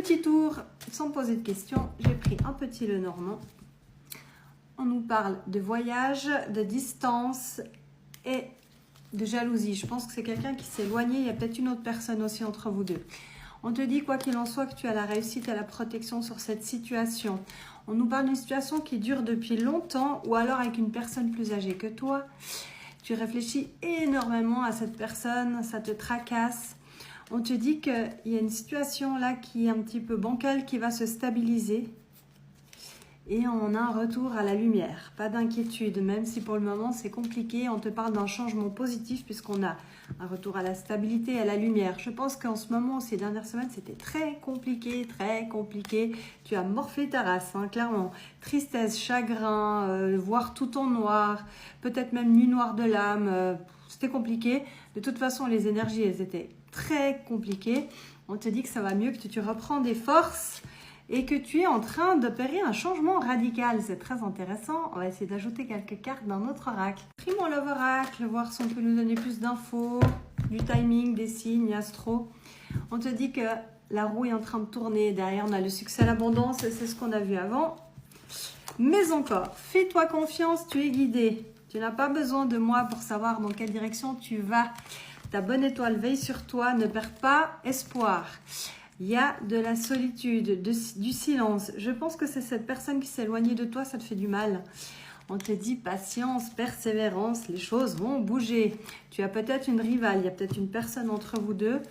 Petit tour, sans poser de questions, j'ai pris un petit Lenormand. On nous parle de voyage, de distance et de jalousie. Je pense que c'est quelqu'un qui s'est éloigné. Il y a peut-être une autre personne aussi entre vous deux. On te dit, quoi qu'il en soit, que tu as la réussite et la protection sur cette situation. On nous parle d'une situation qui dure depuis longtemps ou alors avec une personne plus âgée que toi. Tu réfléchis énormément à cette personne, ça te tracasse. On te dit qu'il y a une situation là qui est un petit peu bancale, qui va se stabiliser. Et on a un retour à la lumière. Pas d'inquiétude, même si pour le moment c'est compliqué. On te parle d'un changement positif puisqu'on a un retour à la stabilité et à la lumière. Je pense qu'en ce moment, ces dernières semaines, c'était très compliqué, très compliqué. Tu as morflé ta race, hein, clairement. Tristesse, chagrin, voir tout en noir, peut-être même nuit noire de l'âme. C'était compliqué. De toute façon, les énergies, elles étaient très compliquées. On te dit que ça va mieux, que tu reprends des forces et que tu es en train d'opérer un changement radical. C'est très intéressant. On va essayer d'ajouter quelques cartes d'un autre oracle. Pris-moi l'oracle, voir si on peut nous donner plus d'infos, du timing, des signes, astro. On te dit que la roue est en train de tourner. Derrière, on a le succès, l'abondance, c'est ce qu'on a vu avant. Mais encore, fais-toi confiance, tu es guidé. Tu n'as pas besoin de moi pour savoir dans quelle direction tu vas. Ta bonne étoile veille sur toi, ne perds pas espoir. Il y a de la solitude, du silence. Je pense que c'est cette personne qui s'est éloignée de toi, ça te fait du mal. On te dit patience, persévérance, les choses vont bouger. Tu as peut-être une rivale, il y a peut-être une personne entre vous deux.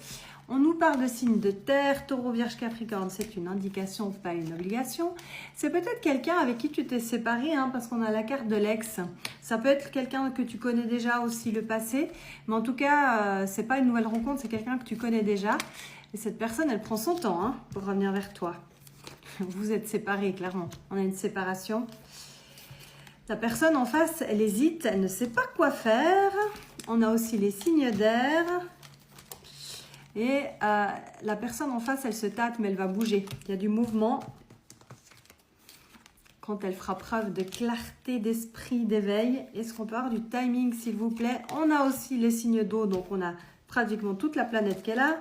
On nous parle de signes de terre, taureau, vierge, capricorne, c'est une indication, pas une obligation. C'est peut-être quelqu'un avec qui tu t'es séparé, hein, parce qu'on a la carte de l'ex. Ça peut être quelqu'un que tu connais déjà aussi, le passé. Mais en tout cas, c'est pas une nouvelle rencontre, c'est quelqu'un que tu connais déjà. Et cette personne, elle prend son temps hein, pour revenir vers toi. Vous êtes séparés, clairement. On a une séparation. La personne en face, elle hésite, elle ne sait pas quoi faire. On a aussi les signes d'air. Et la personne en face, elle se tâte, mais elle va bouger. Il y a du mouvement. Quand elle fera preuve de clarté d'esprit, d'éveil. Est-ce qu'on peut avoir du timing, s'il vous plaît? On a aussi les signes d'eau, donc on a pratiquement toute la planète qu'elle a.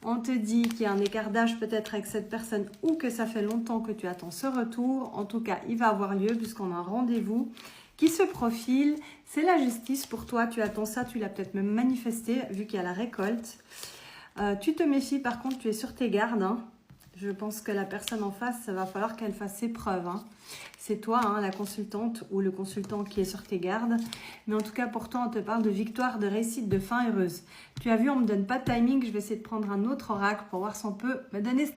On te dit qu'il y a un écart d'âge peut-être avec cette personne ou que ça fait longtemps que tu attends ce retour. En tout cas, il va avoir lieu puisqu'on a un rendez-vous qui se profile. C'est la justice pour toi. Tu attends ça, tu l'as peut-être même manifesté vu qu'il y a la récolte. Tu te méfies, par contre, tu es sur tes gardes. Hein. Je pense que la personne en face, ça va falloir qu'elle fasse ses preuves. Hein. C'est toi, hein, la consultante ou le consultant qui est sur tes gardes. Mais en tout cas, pourtant, on te parle de victoire, de réussite, de fin heureuse. Tu as vu, on ne me donne pas de timing. Je vais essayer de prendre un autre oracle pour voir si on peut me donner